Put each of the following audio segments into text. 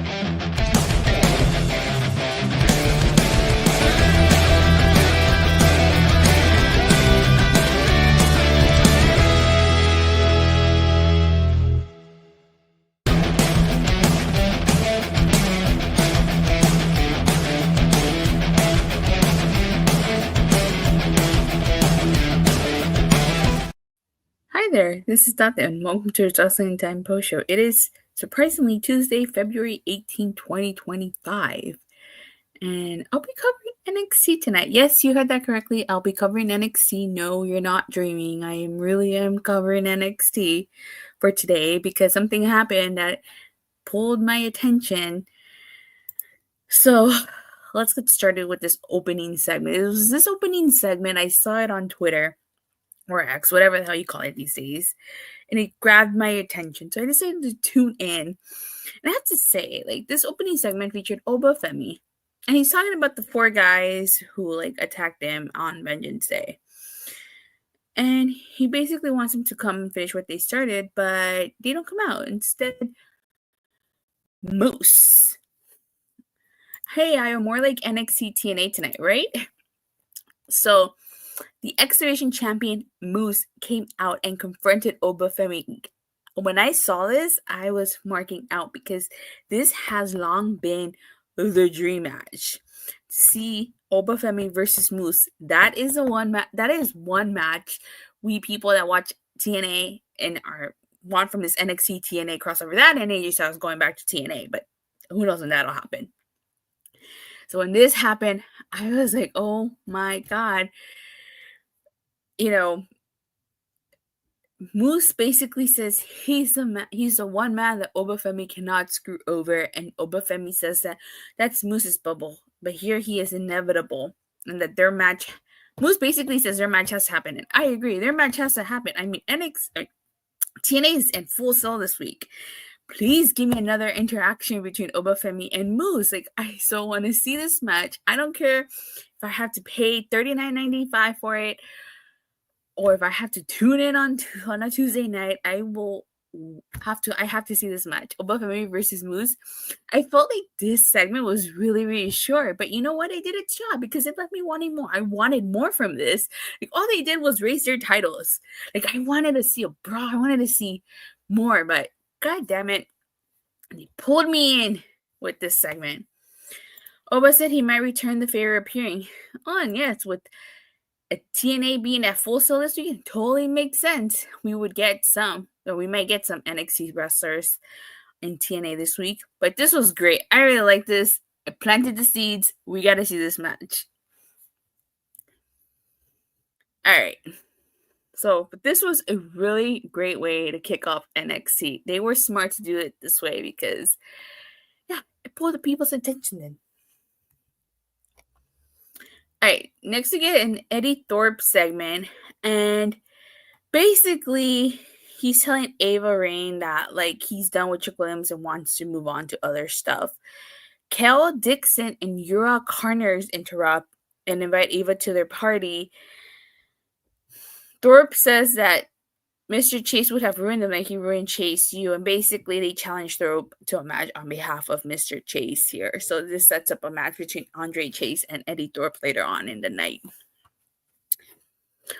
Hi there, this is Datila, and welcome to the Wrestling Time Post Show. It is surprisingly Tuesday, February 18, 2025, and I'll be covering NXT tonight. Yes, you heard that correctly. I'll be covering NXT. No, you're not dreaming. I am covering NXT for today because something happened that pulled my attention. So let's get started with this opening segment. It was this opening segment, I saw it on Twitter or X, whatever the hell you call it these days, and it grabbed my attention. So I decided to tune in. And I have to say, like, this opening segment featured Oba Femi, and he's talking about the 4 guys who, like, attacked him on Vengeance Day. And he basically wants them to come and finish what they started, but they don't come out. Instead, Moose. Hey, I am more like NXT TNA tonight, right? So the X Division champion Moose came out and confronted Oba Femi. When I saw this, I was marking out because this has long been the dream match. See Oba Femi versus Moose. That is one match we people that watch TNA and want from this NXT TNA crossover. That and AJ Styles going back to TNA, but who knows when that'll happen. So when this happened, I was like, oh my God. You know, Moose basically says he's the one man that Oba Femi cannot screw over, and Oba Femi says that that's Moose's bubble, but here he is inevitable, and that their match, Moose basically says their match has to happen, and I agree, their match has to happen. I mean, TNA is in full sale this week. Please give me another interaction between Oba Femi and Moose. Like, I so want to see this match. I don't care if I have to pay $39.95 for it, or if I have to tune in on a Tuesday night. I have to see this match. Oba Femi versus Moose. I felt like this segment was really, really short, but you know what? It did its job because it left me wanting more. I wanted more from this. Like, all they did was raise their titles. Like, I wanted to see a brawl. I wanted to see more, but God damn it, they pulled me in with this segment. Oba said he might return the favor appearing on, yes, with a TNA being at full sale this week, totally makes sense. We might get some NXT wrestlers in TNA this week. But this was great. I really like this. I planted the seeds. We got to see this match. All right. So, but this was a really great way to kick off NXT. They were smart to do it this way because, yeah, it pulled the people's attention in. Alright, next we get an Eddie Thorpe segment, and basically he's telling Ava Raine that, like, he's done with Chick Williams and wants to move on to other stuff. Kel Dixon and Ura Connors interrupt and invite Ava to their party. Thorpe says that Mr. Chase would have ruined them like he ruined Chase U, and basically they challenge Thorpe to a match on behalf of Mr. Chase here. So this sets up a match between Andre Chase and Eddie Thorpe later on in the night.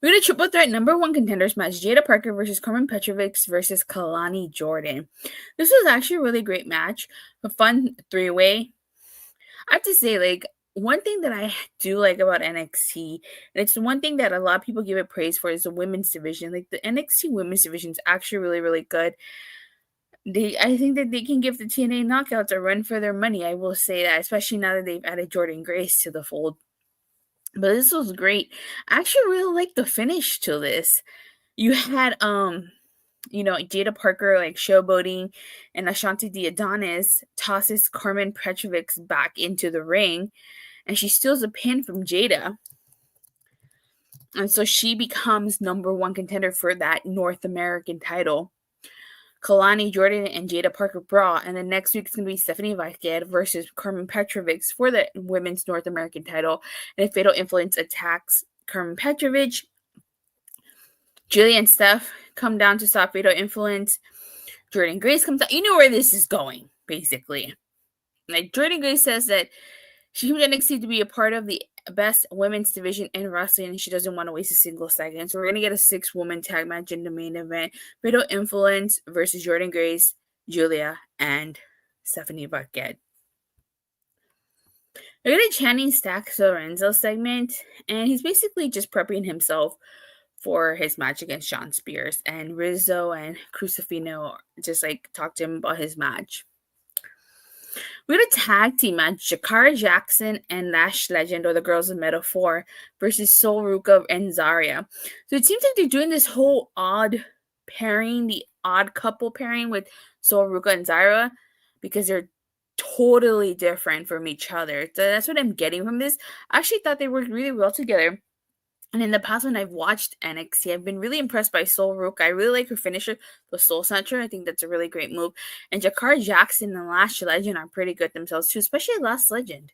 We had a triple threat number 1 contenders match: Jaida Parker versus Karmen Petrovic versus Kelani Jordynne. This was actually a really great match, a fun 3-way. I have to say, like, one thing that I do like about NXT, and it's one thing that a lot of people give it praise for, is the women's division. Like, the NXT women's division is actually really, really good. I think that they can give the TNA Knockouts a run for their money. I will say that, especially now that they've added Jordynne Grace to the fold. But this was great. I actually really like the finish to this. You had Jaida Parker, like, showboating, and Ashanti the Adonis tosses Karmen Petrovic back into the ring, and she steals a pin from Jaida. And so she becomes number 1 contender for that North American title. Kelani Jordynne and Jaida Parker brawl, and then next week it's going to be Stephanie Vaquer versus Karmen Petrovic for the women's North American title. And if Fatal Influence attacks Karmen Petrovic, Giulia and Steph come down to stop Fatal Influence. Jordynne Grace comes out. You know where this is going, basically. Like Jordynne Grace says that she wants NXT to be a part of the best women's division in wrestling, and she doesn't want to waste a single second. So we're gonna get a 6-woman tag match in the main event: Fatal Influence versus Jordynne Grace, Giulia, and Stephanie Vaquer. We're gonna Channing Stacks Lorenzo segment, and he's basically just prepping himself for his match against Shawn Spears, and Rizzo and Crucifino just like talked to him about his match. We had a tag team match: Jakara Jackson and Lash Legend, or the Girls of Metal 4, versus Soul Ruca and Zaria. So it seems like they're doing this whole odd pairing, the odd couple pairing with Soul Ruca and Zaria, because they're totally different from each other. So that's what I'm getting from this. I actually thought they worked really well together. And in the past, when I've watched NXT, I've been really impressed by Soul Ruca. I really like her finisher, the Soul Snatcher. I think that's a really great move. And Jakara Jackson and Lash Legend are pretty good themselves too, especially Lash Legend.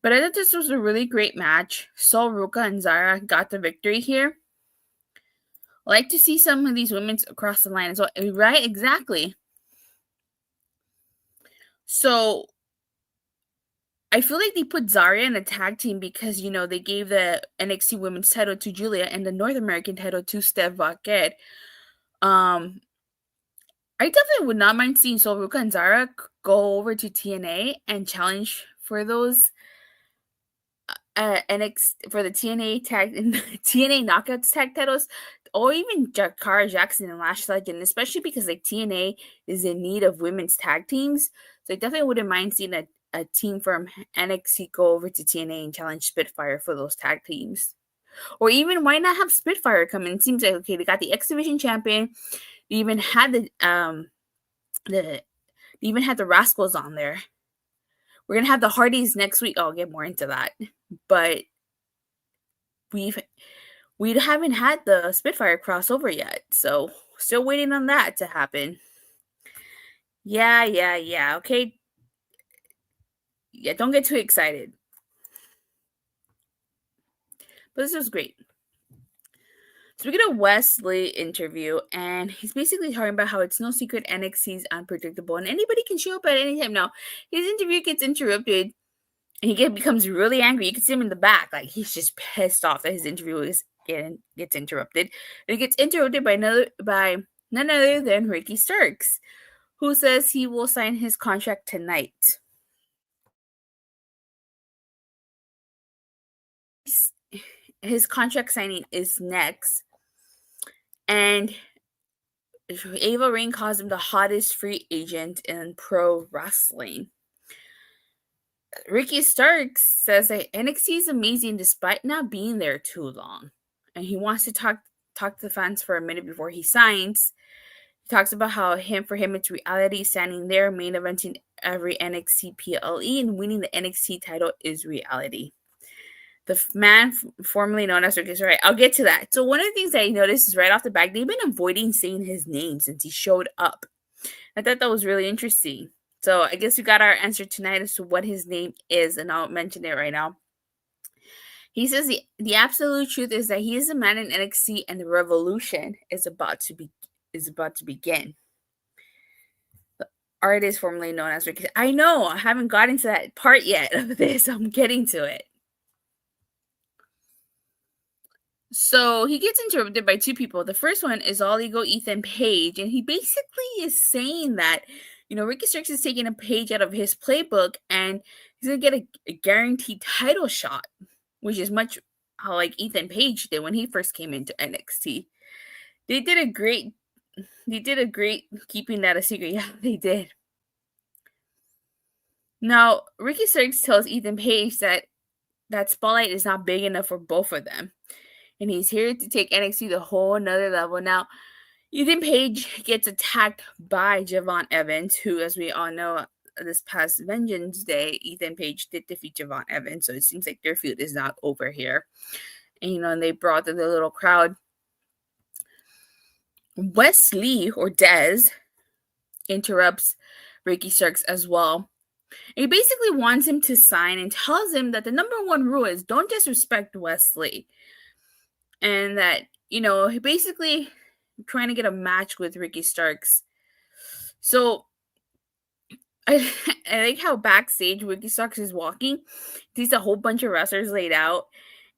But I thought this was a really great match. Soul Ruca and Zaria got the victory here. I like to see some of these women across the line as well. Right? Exactly. So I feel like they put Zaria in a tag team because, they gave the NXT Women's title to Giulia and the North American title to Steph Vaquer. I definitely would not mind seeing Soul Ruca and Zaria go over to TNA and challenge for those NXT for the TNA tag and TNA Knockouts tag titles, or even Jakara Jackson and Lash Legend, especially because like TNA is in need of women's tag teams. So I definitely wouldn't mind seeing a team from NXT go over to TNA and challenge Spitfire for those tag teams. Or even why not have Spitfire come in? It seems like okay, they got the X Division champion. They even had they even had the Rascals on there. We're gonna have the Hardys next week. I'll get more into that. But we haven't had the Spitfire crossover yet. So still waiting on that to happen. Yeah. Okay. Yeah, don't get too excited. But this was great. So we get a Wes Lee interview, and he's basically talking about how it's no secret NXT is unpredictable and anybody can show up at any time. Now, his interview gets interrupted, and he becomes really angry. You can see him in the back, like he's just pissed off that his interview gets interrupted. And it gets interrupted by none other than Ricky Starks, who says he will sign his contract tonight. His contract signing is next, and Ava Rain calls him the hottest free agent in pro wrestling. Ricky Starks says that NXT is amazing despite not being there too long, and he wants to talk to the fans for a minute before he signs. He talks about how for him it's reality, standing there, main eventing every NXT PLE, and winning the NXT title is reality. The man formerly known as Ricky, right? I'll get to that. So one of the things that I noticed is right off the bat, they've been avoiding saying his name since he showed up. I thought that was really interesting. So I guess we got our answer tonight as to what his name is, and I'll mention it right now. He says the absolute truth is that he is a man in NXT, and the revolution is about to begin. The artist formerly known as Ricky. I know I haven't gotten to that part yet of this. I'm getting to it. So he gets interrupted by two people. The first one is All Ego Ethan Page, and he basically is saying that, Ricky Starks is taking a page out of his playbook, and he's gonna get a guaranteed title shot, which is much how like Ethan Page did when he first came into NXT. They did a great keeping that a secret. Yeah, they did. Now, Ricky Starks tells Ethan Page that spotlight is not big enough for both of them, and he's here to take NXT to a whole another level. Now, Ethan Page gets attacked by Javon Evans, who, as we all know, this past Vengeance Day, Ethan Page did defeat Javon Evans, so it seems like their feud is not over here. And, and they brought in the little crowd. Wes Lee, or Dez, interrupts Ricky Starks as well. And he basically wants him to sign and tells him that the number one rule is don't disrespect Wes Lee. And that, he basically trying to get a match with Ricky Starks. So I, I like how backstage Ricky Starks is walking. Sees a whole bunch of wrestlers laid out,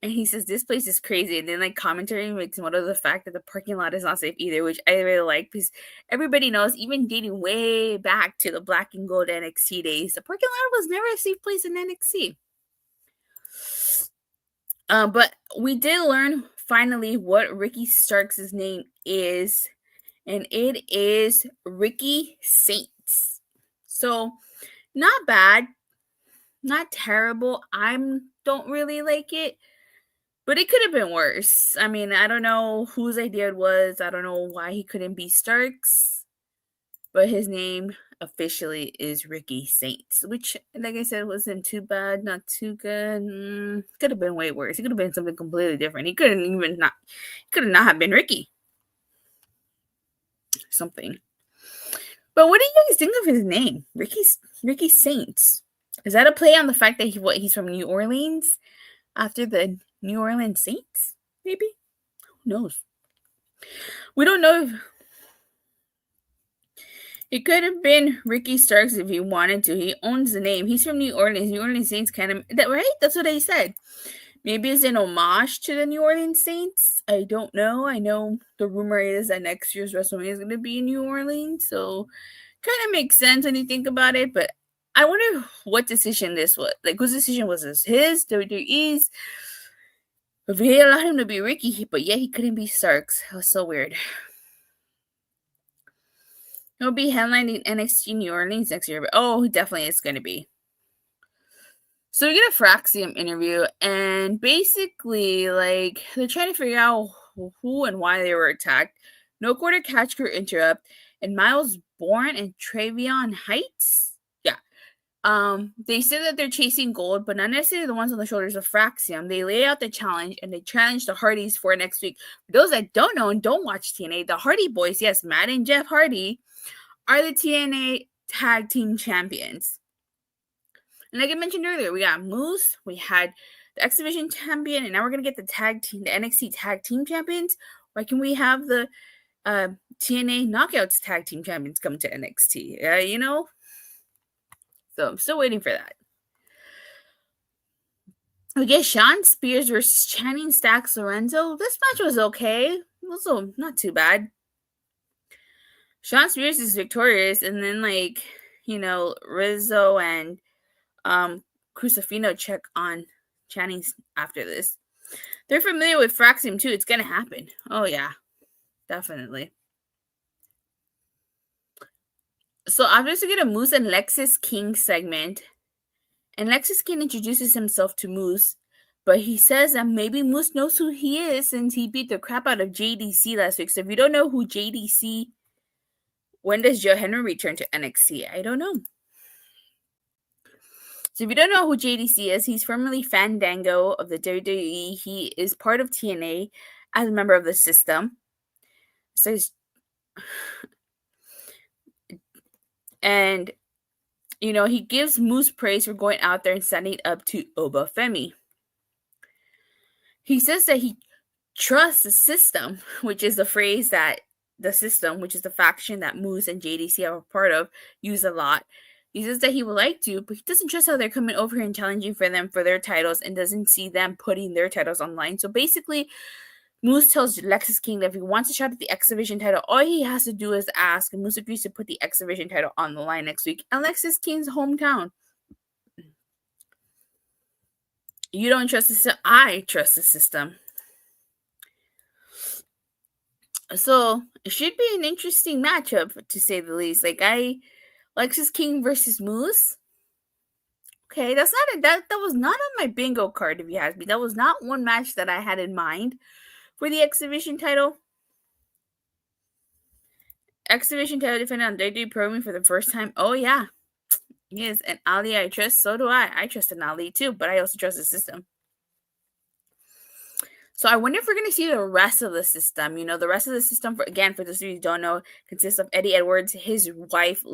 and he says, "This place is crazy." And then like commentary makes note of the fact that the parking lot is not safe either, which I really like because everybody knows, even dating way back to the Black and Gold NXT days, the parking lot was never a safe place in NXT. But we did learn finally what Ricky Starks' name is, and it is Ricky Saints. So not bad, not terrible. I don't really like it, but it could have been worse. I mean, I don't know whose idea it was. I don't know why he couldn't be Starks, but his name officially is Ricky Saints, which, like I said, wasn't too bad, not too good. Could have been way worse. It could have been something completely different. He could have not have been Ricky. Something. But what do you guys think of his name, Ricky Saints? Is that a play on the fact that he's from New Orleans after the New Orleans Saints? Maybe. Who knows? We don't know if it could have been Ricky Starks if he wanted to. He owns the name. He's from New Orleans. New Orleans Saints kind of that, right? That's what I said. Maybe it's an homage to the New Orleans Saints. I don't know. I know the rumor is that next year's WrestleMania is going to be in New Orleans, so kind of makes sense when you think about it. But I wonder what decision this was. Like, whose decision was this? His, WWE's? If he allowed him to be Ricky, but yet he couldn't be Starks. That was so weird. He'll be headlining NXT New Orleans next year, but he definitely is going to be. So we get a Fraxiom interview, and basically, like, they're trying to figure out who and why they were attacked. No Quarter Catch Crew interrupt, and Miles Bourne and Travion Heights. Yeah. They said that they're chasing gold, but not necessarily the ones on the shoulders of Fraxiom. They lay out the challenge, and they challenge the Hardys for next week. For those that don't know and don't watch TNA, the Hardy Boys, yes, Matt and Jeff Hardy, are the TNA Tag Team Champions. And like I mentioned earlier, we got Moose, we had the X Division Champion, and now we're going to get the NXT Tag Team Champions. Why can we have the TNA Knockouts Tag Team Champions come to NXT? You know? So I'm still waiting for that. We get Shawn Spears versus Channing Stacks Lorezno. This match was okay. Also, not too bad. Shawn Spears is victorious, and then, like, Rizzo and Crucifino check on Channing after this. They're familiar with Fraxiom too. It's gonna happen. Oh yeah, definitely. So after this, we get a Moose and Lexis King segment, and Lexis King introduces himself to Moose, but he says that maybe Moose knows who he is since he beat the crap out of JDC last week. So if you don't know who JDC, when does Joe Henry return to NXT? I don't know. So if you don't know who JDC is, he's formerly Fandango of the WWE. He is part of TNA as a member of the system. So and he gives Moose praise for going out there and standing up to Oba Femi. He says that he trusts the system, which is the phrase that the system, which is the faction that Moose and JDC are a part of, use a lot. He says that he would like to, but he doesn't trust how they're coming over here and challenging for them for their titles and doesn't see them putting their titles online. So basically, Moose tells Lexis King that if he wants a shot at the X Division title, all he has to do is ask, and Moose agrees to put the X Division title on the line next week in Lexis King's hometown. You don't trust the system. I trust the system. So it should be an interesting matchup, to say the least. Lexis King versus Moose. Okay, that was not on my bingo card, if you ask me. That was not one match that I had in mind for the X Division title. X Division title defended on WWE programming for the first time. Oh yeah. Yes, and Ali I trust. So do I. I trust an Ali too, but I also trust the system. So I wonder if we're going to see the rest of the system. The rest of the system, for those of you who don't know, consists of Eddie Edwards, his wife,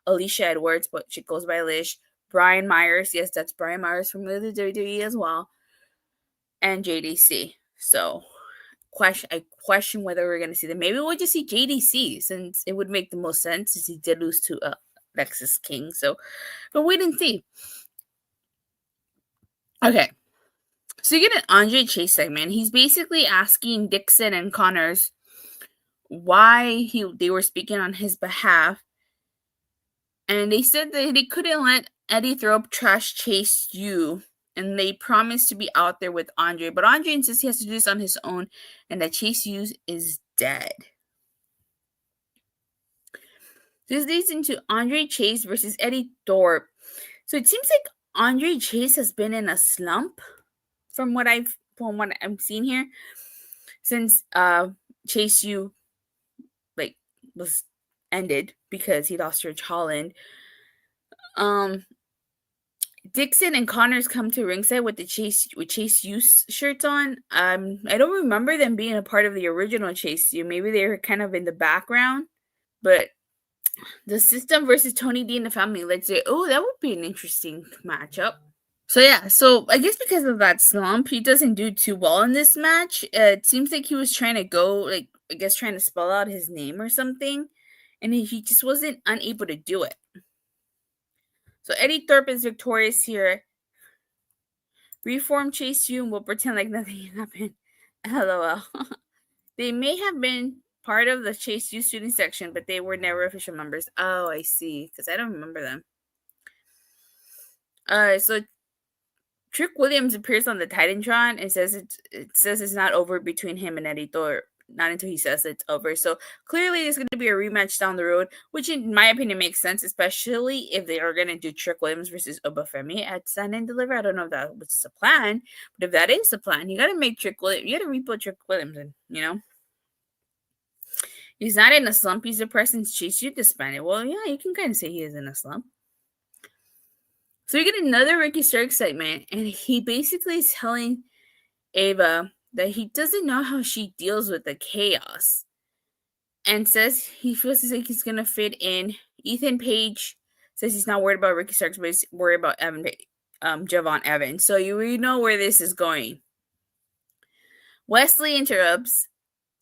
Alicia Edwards, but she goes by Lish, Brian Myers. Yes, that's Brian Myers from the WWE as well, and JDC. So I question whether we're going to see them. Maybe we'll just see JDC, since it would make the most sense, since he did lose to Lexis King. So, but wait and see. Okay. So you get an Andre Chase segment. He's basically asking Dixon and Connors why they were speaking on his behalf. And they said that they couldn't let Eddie Thorpe trash Chase U. And they promised to be out there with Andre. But Andre insists he has to do this on his own and that Chase U is dead. This leads into Andre Chase versus Eddie Thorpe. So it seems like Andre Chase has been in a slump from what I'm seeing here since Chase U was ended because he lost Ridge Holland. Dixon and Connors come to ringside with Chase U shirts on. I don't remember them being a part of the original Chase U. Maybe they were kind of in the background. But the System versus Tony D and the Family, let's say, oh, that would be an interesting matchup. So yeah, so I guess because of that slump, he doesn't do too well in this match. It seems like he was trying to trying to spell out his name or something, and he just wasn't unable to do it. So Eddie Thorpe is victorious here. Reform Chase U and will pretend like nothing happened. LOL. They may have been part of the Chase U student section, but they were never official members. Oh, I see. Because I don't remember them. So Trick Williams appears on the Titantron and says it's not over between him and Eddie Thorpe. Not until he says it's over. So clearly there's going to be a rematch down the road, which in my opinion makes sense, especially if they are going to do Trick Williams versus Oba Femi at Stand and Deliver. I don't know if that was the plan, but if that is the plan, you got to make Trick Williams. You got to rebuild Trick Williams, and he's not in a slump. He's a person's Chase U disbanded. Well, yeah, you can kind of say he is in a slump. So you get another Ricky Starks segment, and he basically is telling Ava that he doesn't know how she deals with the chaos, and says he feels like he's gonna fit in. Ethan Page says he's not worried about Ricky Starks, but he's worried about Javon Evans. So you know where this is going. Wes Lee interrupts,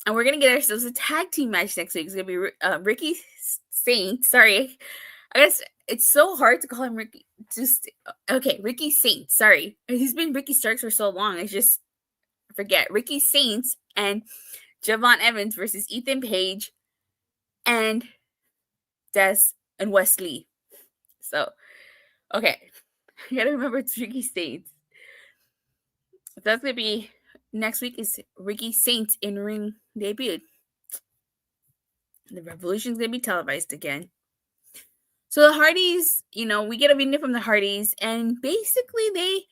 and we're gonna get ourselves a tag team match next week. It's gonna be Ricky Saint. Sorry, I guess it's so hard to call him Ricky. Ricky Saint. Sorry, he's been Ricky Starks for so long. I just forget. Ricky Saints and Javon Evans versus Ethan Page and Des and Wes Lee. So, okay. You gotta remember it's Ricky Saints. That's gonna be next week is Ricky Saints in ring debut. The Revolution's gonna be televised again. So the Hardys, we get a video from the Hardys, and basically they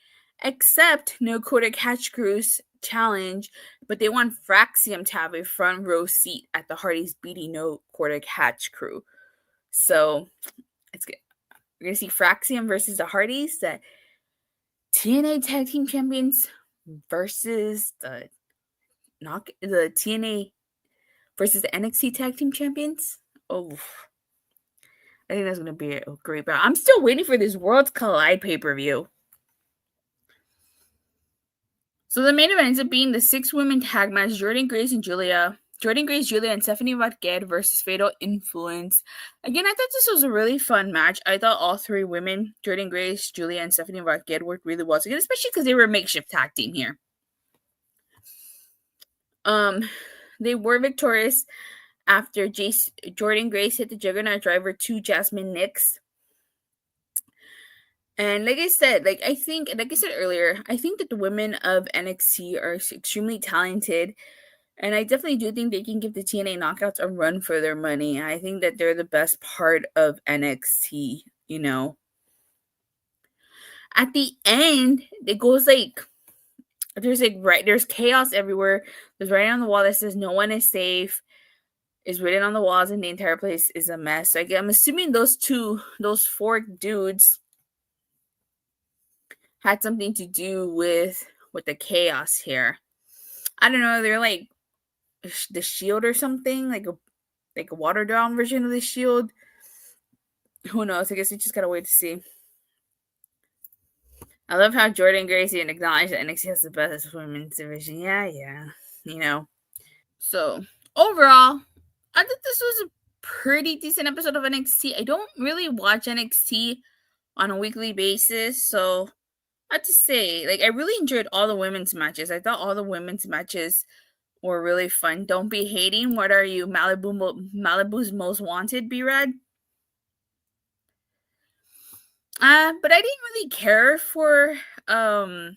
accept No Quarter Catch Crew's challenge, but they want Fraxiom to have a front row seat at the Hardys beating No Quarter Catch Crew. So it's good. We're gonna see Fraxiom versus the Hardys, the TNA Tag Team Champions versus the TNA versus the NXT Tag Team Champions. Oh, I think that's gonna be a great battle. I'm still waiting for this Worlds Collide pay-per-view. So the main event ends up being the 6-women tag match: Jordynne Grace, Giulia, and Stephanie Vaquer versus Fatal Influence. Again, I thought this was a really fun match. I thought all 3 women, Jordynne Grace, Giulia, and Stephanie Vaquer, worked really well together, especially because they were a makeshift tag team here. They were victorious after Jordynne Grace hit the Juggernaut Driver to Jasmine Nix. And like I said earlier, I think that the women of NXT are extremely talented. And I definitely do think they can give the TNA Knockouts a run for their money. I think that they're the best part of NXT, At the end, it goes there's chaos everywhere. There's writing on the wall that says no one is safe. Is written on the walls, and the entire place is a mess. So I'm assuming those 4 dudes had something to do with the chaos here. I don't know. They're like the Shield or something, like a watered down version of the Shield. Who knows? I guess we just gotta wait to see. I love how Jordynne Grace didn't acknowledge that NXT has the best women's division. Yeah. So overall, I think this was a pretty decent episode of NXT. I don't really watch NXT on a weekly basis, so I have to say, like, I really enjoyed all the women's matches. I thought all the women's matches were really fun. Don't be hating. What are you, Malibu's most wanted, B-Rad? But I didn't really care for Shawn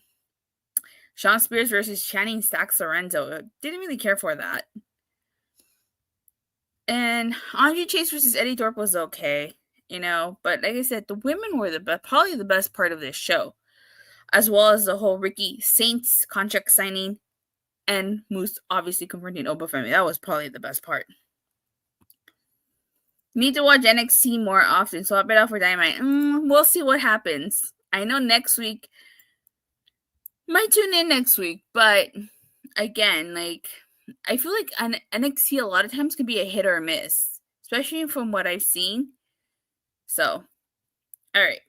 Spears versus Channing Stacks Lorenzo. Didn't really care for that. And Andre Chase versus Eddie Thorpe was okay, but like I said, the women were probably the best part of this show, as well as the whole Ricky Saints contract signing and Moose obviously confronting Oba Femi. That was probably the best part. Need to watch NXT more often, so I'll bet out for Dynamite. We'll see what happens. I know next week, might tune in next week, but again, like, I feel like an NXT a lot of times can be a hit or a miss, especially from what I've seen. So, all right.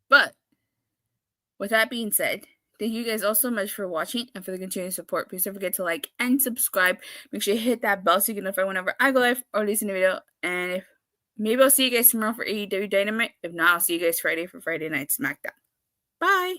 But with that being said, thank you guys all so much for watching and for the continued support. Please don't forget to like and subscribe. Make sure you hit that bell so you get notified whenever I go live or release a new video. And maybe I'll see you guys tomorrow for AEW Dynamite. If not, I'll see you guys Friday for Friday Night SmackDown. Bye.